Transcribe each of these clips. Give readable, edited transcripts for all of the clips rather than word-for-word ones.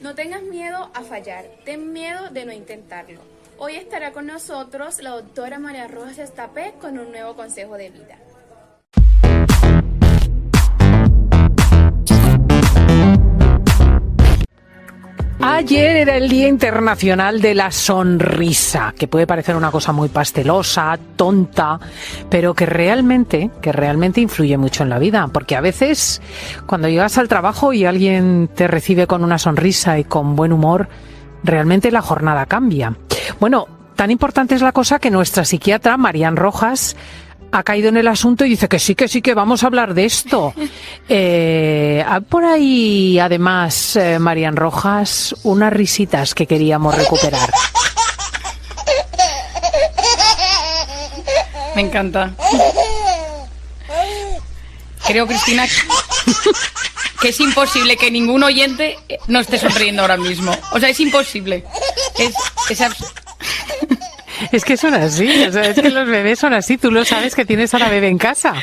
No tengas miedo a fallar, ten miedo de no intentarlo. Hoy estará con nosotros la doctora María Rojas Estapé con un nuevo consejo de vida. Ayer era el Día Internacional de la Sonrisa, que puede parecer una cosa muy pastelosa, tonta, pero que realmente influye mucho en la vida, porque a veces cuando llegas al trabajo y alguien te recibe con una sonrisa y con buen humor, realmente la jornada cambia. Bueno, tan importante es la cosa que nuestra psiquiatra, María Rojas, ha caído en el asunto y dice que sí, que vamos a hablar de esto. Por ahí, además, María Rojas, unas risitas que queríamos recuperar. Me encanta. Creo, Cristina, que es imposible que ningún oyente no esté sonriendo ahora mismo. O sea, es imposible. Es que son así, o sea, es que los bebés son así, tú lo sabes que tienes a la bebé en casa.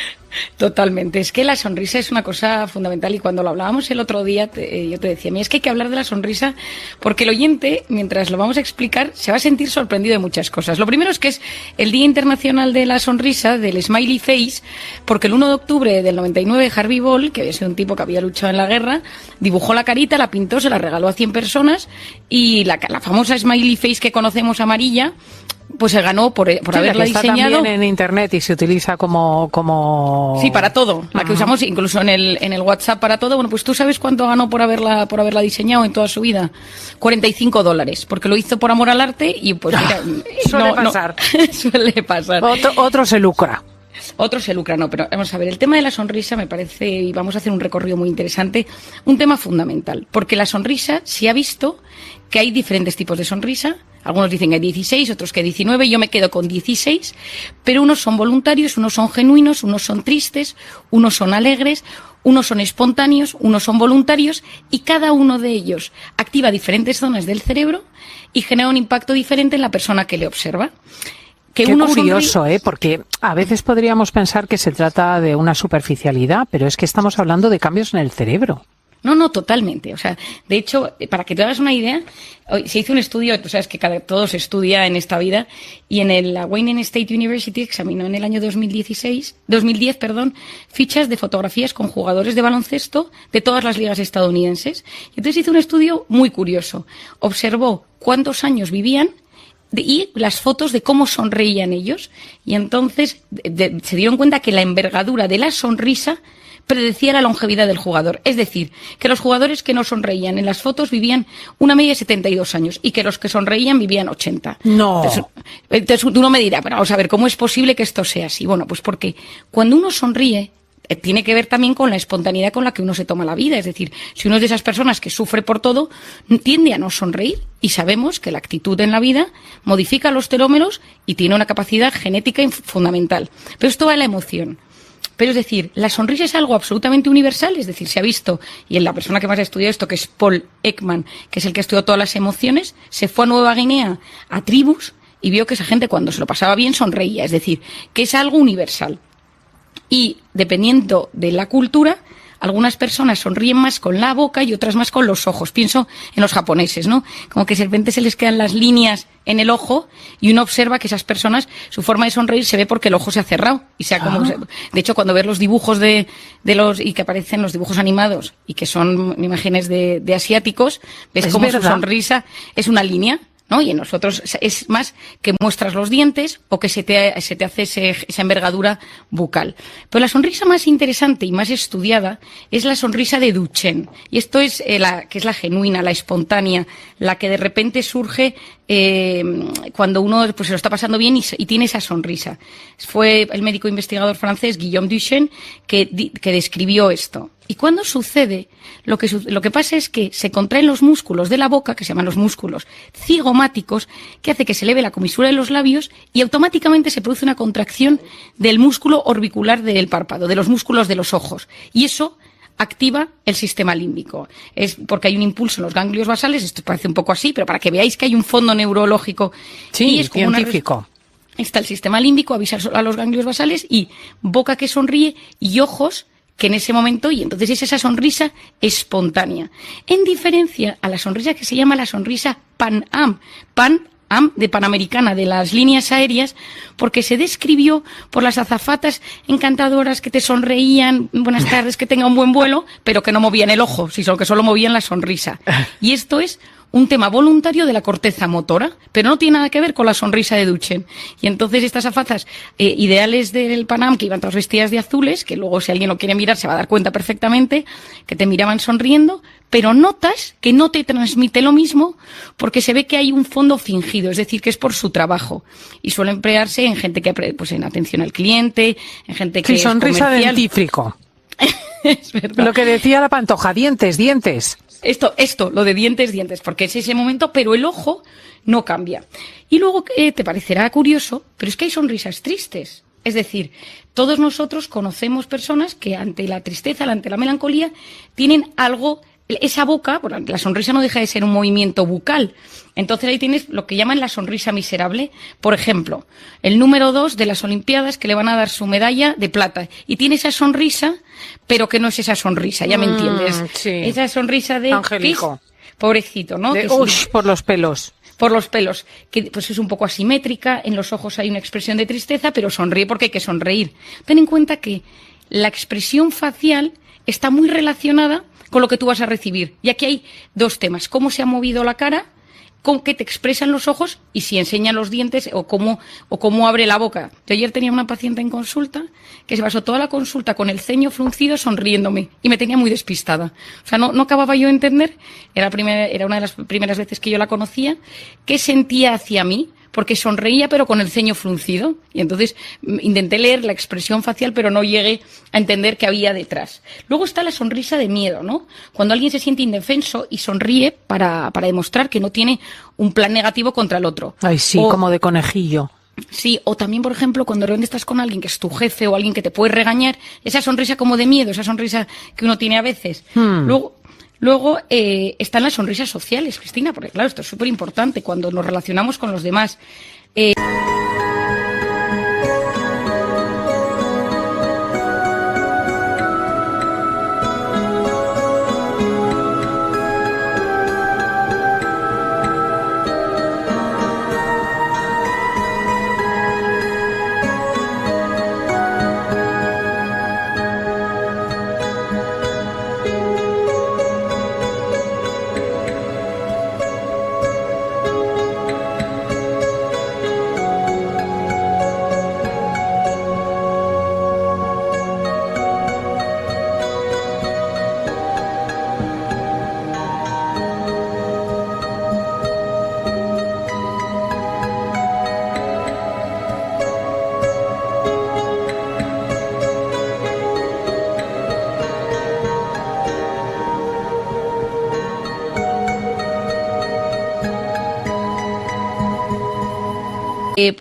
Totalmente, es que la sonrisa es una cosa fundamental y cuando lo hablábamos el otro día yo te decía, mira, es que hay que hablar de la sonrisa porque el oyente, mientras lo vamos a explicar, se va a sentir sorprendido de muchas cosas. Lo primero es que es el Día Internacional de la Sonrisa, del Smiley Face, porque el 1 de octubre del 99 Harvey Ball, que había sido un tipo que había luchado en la guerra, dibujó la carita, la pintó, se la regaló a 100 personas y la famosa Smiley Face que conocemos amarilla, pues se ganó por haberla diseñado. También en internet y se utiliza como sí, para todo. La que usamos incluso en el WhatsApp para todo. Bueno, pues tú sabes cuánto ganó por haberla diseñado en toda su vida. $45, porque lo hizo por amor al arte y pues mira, suele pasar. Suele pasar. Otro se lucra. Otro se lucra, no, pero vamos a ver, el tema de la sonrisa me parece, y vamos a hacer un recorrido muy interesante, un tema fundamental, porque la sonrisa se ha visto que hay diferentes tipos de sonrisa. Algunos dicen que hay 16, otros que 19, yo me quedo con 16, pero unos son voluntarios, unos son genuinos, unos son tristes, unos son alegres, unos son espontáneos, unos son voluntarios y cada uno de ellos activa diferentes zonas del cerebro y genera un impacto diferente en la persona que le observa. Qué curioso, porque a veces podríamos pensar que se trata de una superficialidad, pero es que estamos hablando de cambios en el cerebro. No, totalmente. O sea, de hecho, para que te hagas una idea, se hizo un estudio, tú sabes que todo se estudia en esta vida, y en la Wayne State University examinó en el año 2010, fichas de fotografías con jugadores de baloncesto de todas las ligas estadounidenses. Y entonces hizo un estudio muy curioso. Observó cuántos años vivían y las fotos de cómo sonreían ellos. Y entonces se dieron cuenta que la envergadura de la sonrisa predecía la longevidad del jugador. Es decir, que los jugadores que no sonreían en las fotos vivían una media de 72 años y que los que sonreían vivían 80. No. Entonces uno me dirá, pero vamos a ver, ¿cómo es posible que esto sea así? Bueno, pues porque cuando uno sonríe, tiene que ver también con la espontaneidad con la que uno se toma la vida. Es decir, si uno es de esas personas que sufre por todo, tiende a no sonreír. Y sabemos que la actitud en la vida modifica los telómeros y tiene una capacidad genética fundamental. Pero esto va de la emoción. Pero es decir, la sonrisa es algo absolutamente universal, es decir, se ha visto, y en la persona que más ha estudiado esto, que es Paul Ekman, que es el que estudió todas las emociones, se fue a Nueva Guinea, a tribus, y vio que esa gente cuando se lo pasaba bien sonreía, es decir, que es algo universal. Y dependiendo de la cultura, algunas personas sonríen más con la boca y otras más con los ojos. Pienso en los japoneses, ¿no? Como que de repente se les quedan las líneas en el ojo y uno observa que esas personas, su forma de sonreír se ve porque el ojo se ha cerrado. Y sea como, de hecho, cuando ves los dibujos y que aparecen los dibujos animados y que son imágenes de asiáticos, ves como su sonrisa es una línea, ¿no? Y en nosotros es más que muestras los dientes o que se te hace esa envergadura bucal. Pero la sonrisa más interesante y más estudiada es la sonrisa de Duchenne. Y esto es que es la genuina, la espontánea, la que de repente surge cuando uno pues se lo está pasando bien y tiene esa sonrisa. Fue el médico investigador francés Guillaume Duchenne que describió esto. Y cuando sucede, lo que pasa es que se contraen los músculos de la boca, que se llaman los músculos cigomáticos, que hace que se eleve la comisura de los labios y automáticamente se produce una contracción del músculo orbicular del párpado, de los músculos de los ojos. Y eso activa el sistema límbico. Es porque hay un impulso en los ganglios basales, esto parece un poco así, pero para que veáis que hay un fondo neurológico. Sí, y es como científico. Está el sistema límbico, avisa a los ganglios basales y boca que sonríe y ojos que en ese momento, y entonces es esa sonrisa espontánea. En diferencia a la sonrisa que se llama la sonrisa Pan-Am. Pan-Am de Panamericana, de las líneas aéreas, porque se describió por las azafatas encantadoras que te sonreían, buenas tardes, que tenga un buen vuelo, pero que no movían el ojo, sino que solo movían la sonrisa. Y esto es un tema voluntario de la corteza motora, pero no tiene nada que ver con la sonrisa de Duchen. Y entonces estas azafatas ideales del Panam, que iban todas vestidas de azules, que luego si alguien lo quiere mirar se va a dar cuenta perfectamente, que te miraban sonriendo, pero notas que no te transmite lo mismo porque se ve que hay un fondo fingido, es decir, que es por su trabajo. Y suele emplearse en gente que, pues en atención al cliente, en gente que sí, sonrisa comercial. Dentífrico. Es verdad. Lo que decía la Pantoja, dientes. Esto, lo de dientes, porque es ese momento, pero el ojo no cambia. Y luego te parecerá curioso, pero es que hay sonrisas tristes. Es decir, todos nosotros conocemos personas que ante la tristeza, ante la melancolía, tienen algo, esa boca, bueno, la sonrisa no deja de ser un movimiento bucal. Entonces ahí tienes lo que llaman la sonrisa miserable. Por ejemplo, el número 2 de las Olimpiadas, que le van a dar su medalla de plata. Y tiene esa sonrisa, pero que no es esa sonrisa, ya me entiendes. Sí. Esa sonrisa de... Angélico. Pobrecito, ¿no? Por los pelos. Por los pelos, que pues es un poco asimétrica, en los ojos hay una expresión de tristeza, pero sonríe porque hay que sonreír. Ten en cuenta que la expresión facial está muy relacionada con lo que tú vas a recibir. Y aquí hay dos temas: cómo se ha movido la cara, con qué te expresan los ojos y si enseñan los dientes o cómo abre la boca. Yo ayer tenía una paciente en consulta que se pasó toda la consulta con el ceño fruncido sonriéndome y me tenía muy despistada. O sea, no acababa yo de entender, era una de las primeras veces que yo la conocía, qué sentía hacia mí, porque sonreía pero con el ceño fruncido. Y entonces intenté leer la expresión facial, pero no llegué a entender qué había detrás. Luego está la sonrisa de miedo, ¿no? Cuando alguien se siente indefenso y sonríe para demostrar que no tiene un plan negativo contra el otro. Ay, sí, como de conejillo. Sí, o también, por ejemplo, cuando de repente estás con alguien que es tu jefe o alguien que te puede regañar, esa sonrisa como de miedo, esa sonrisa que uno tiene a veces. Luego están las sonrisas sociales, Cristina, porque claro, esto es súper importante cuando nos relacionamos con los demás.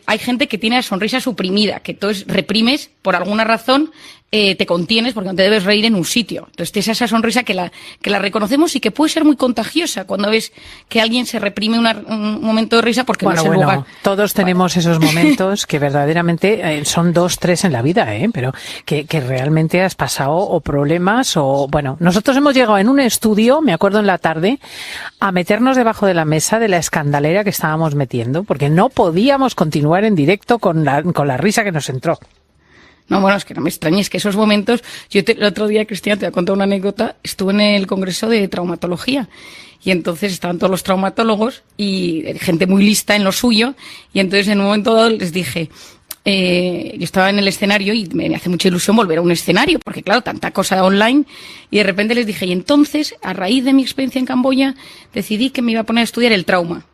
Hay gente que tiene la sonrisa suprimida, que entonces reprimes por alguna razón, te contienes porque no te debes reír en un sitio. Entonces esa sonrisa que la reconocemos y que puede ser muy contagiosa cuando ves que alguien se reprime un momento de risa porque no es el lugar. Todos tenemos esos momentos que verdaderamente son 2, 3 en la vida, pero que realmente has pasado o problemas o... Bueno, nosotros hemos llegado en un estudio, me acuerdo en la tarde, a meternos debajo de la mesa de la escandalera que estábamos metiendo porque no podíamos continuar en directo con la risa que nos entró. No, bueno, es que no me extrañes que esos momentos... el otro día, Cristina, te voy a contar una anécdota, estuve en el congreso de traumatología y entonces estaban todos los traumatólogos y gente muy lista en lo suyo y entonces en un momento dado les dije... yo estaba en el escenario y me hace mucha ilusión volver a un escenario porque claro, tanta cosa online y de repente les dije, y entonces, a raíz de mi experiencia en Camboya, decidí que me iba a poner a estudiar el trauma.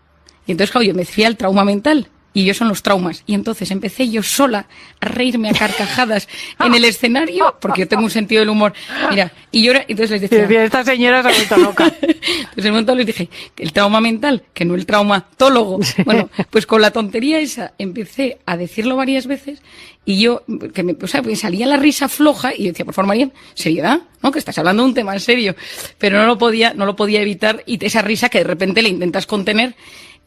Y entonces, claro, yo me fui al trauma mental. Y yo son los traumas. Y entonces empecé yo sola a reírme a carcajadas en el escenario, porque yo tengo un sentido del humor. Mira, y yo entonces les decía... Esta señora se ha vuelto loca. Entonces en un momento les dije, el trauma mental, que no el traumatólogo. Bueno, pues con la tontería esa empecé a decirlo varias veces y yo, me salía la risa floja y yo decía, por favor, María, seriedad, ¿no? Que estás hablando de un tema en serio. Pero no lo podía evitar y esa risa que de repente le intentas contener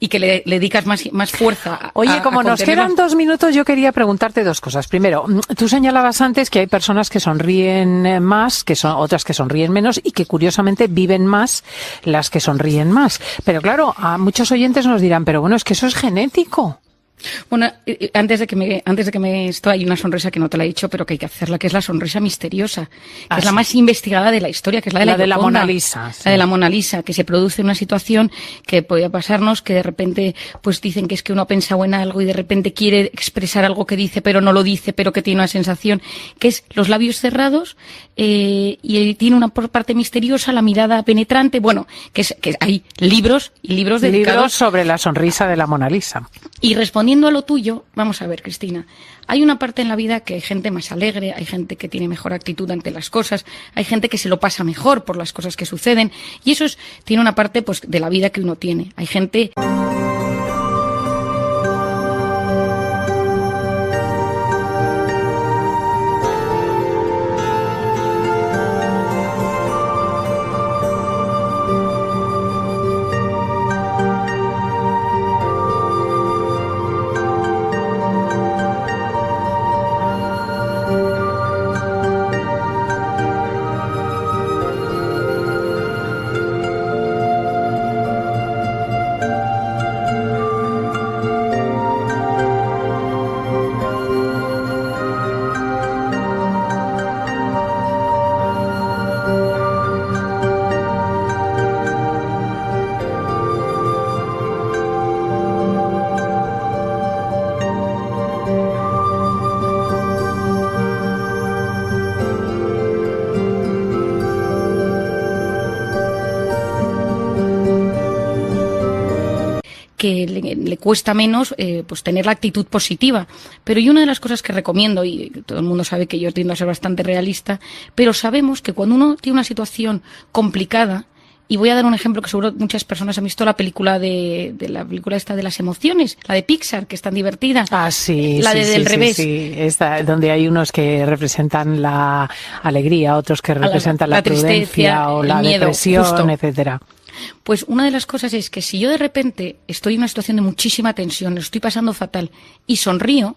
y que le dedicas más fuerza Oye, como nos quedan 2 minutos, yo quería preguntarte 2 cosas. Primero, tú señalabas antes que hay personas que sonríen más, que son otras que sonríen menos y que curiosamente viven más las que sonríen más. Pero claro, a muchos oyentes nos dirán, pero bueno, es que eso es genético. Bueno, antes de que me esto hay una sonrisa que no te la he dicho, pero que hay que hacerla, que es la sonrisa misteriosa, que es la más investigada de la historia, que es la de la Mona Lisa. Sí. La de la Mona Lisa, que se produce en una situación que podía pasarnos, que de repente pues dicen que es que uno ha pensado en algo y de repente quiere expresar algo que dice, pero no lo dice, pero que tiene una sensación, que es los labios cerrados, y tiene una parte misteriosa, la mirada penetrante, bueno, que hay libros y libros dedicados sobre la sonrisa de la Mona Lisa. Y respondiendo a lo tuyo, vamos a ver, Cristina, hay una parte en la vida que hay gente más alegre, hay gente que tiene mejor actitud ante las cosas, hay gente que se lo pasa mejor por las cosas que suceden, y eso tiene una parte pues de la vida que uno tiene. Hay gente... que le cuesta menos pues tener la actitud positiva. Pero y una de las cosas que recomiendo, y todo el mundo sabe que yo tiendo a ser bastante realista, pero sabemos que cuando uno tiene una situación complicada, y voy a dar un ejemplo que seguro muchas personas han visto, la película la película esta de las emociones, la de Pixar, que es tan divertida. Ah, sí. La sí, de Del Revés. Sí, esta, donde hay unos que representan la alegría, otros que representan la prudencia tristeza, o la miedo, depresión, justo. etcétera. Pues una de las cosas es que si yo de repente estoy en una situación de muchísima tensión, lo estoy pasando fatal y sonrío,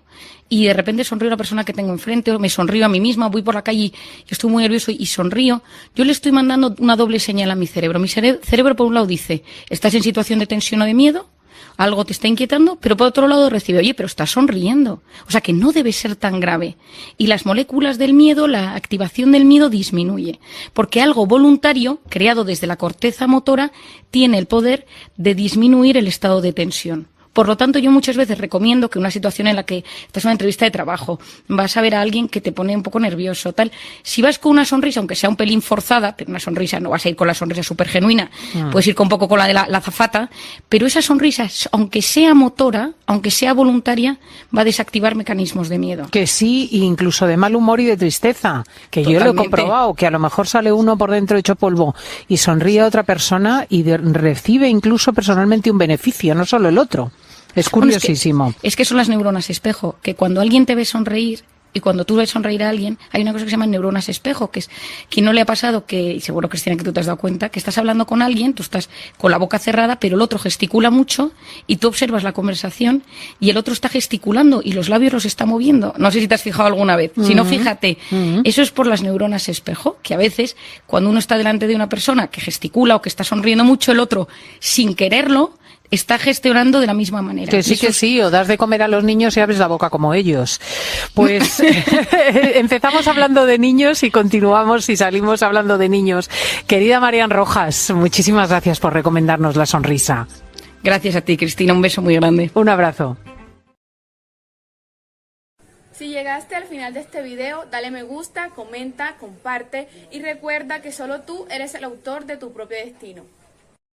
y de repente sonrío a la persona que tengo enfrente, o me sonrío a mí misma, voy por la calle y yo estoy muy nervioso y sonrío, yo le estoy mandando una doble señal a mi cerebro. Mi cerebro por un lado dice, estás en situación de tensión o de miedo, algo te está inquietando, pero por otro lado recibe, oye, pero estás sonriendo. O sea que no debe ser tan grave. Y las moléculas del miedo, la activación del miedo disminuye. Porque algo voluntario, creado desde la corteza motora, tiene el poder de disminuir el estado de tensión. Por lo tanto, yo muchas veces recomiendo que una situación en la que estás en una entrevista de trabajo, vas a ver a alguien que te pone un poco nervioso, tal. Si vas con una sonrisa, aunque sea un pelín forzada, pero una sonrisa, no vas a ir con la sonrisa súper genuina, puedes ir con un poco con la de la azafata, pero esa sonrisa, aunque sea motora, aunque sea voluntaria, va a desactivar mecanismos de miedo. Que sí, incluso de mal humor y de tristeza, que Totalmente. Yo lo he comprobado, que a lo mejor sale uno por dentro hecho polvo y sonríe a otra persona y recibe incluso personalmente un beneficio, no solo el otro. Es curiosísimo. Es que son las neuronas espejo, que cuando alguien te ve sonreír y cuando tú ves sonreír a alguien, hay una cosa que se llama neuronas espejo, que es, quien no le ha pasado, que y seguro, Cristina, que tú te has dado cuenta, que estás hablando con alguien, tú estás con la boca cerrada, pero el otro gesticula mucho y tú observas la conversación y el otro está gesticulando y los labios los está moviendo. No sé si te has fijado alguna vez. Si no, fíjate. Eso es por las neuronas espejo, que a veces cuando uno está delante de una persona que gesticula o que está sonriendo mucho, el otro, sin quererlo, está gestionando de la misma manera. Que sí, o das de comer a los niños y abres la boca como ellos. Pues empezamos hablando de niños y continuamos y salimos hablando de niños. Querida Marian Rojas, muchísimas gracias por recomendarnos la sonrisa. Gracias a ti, Cristina, un beso muy grande. Un abrazo. Si llegaste al final de este video, dale me gusta, comenta, comparte y recuerda que solo tú eres el autor de tu propio destino.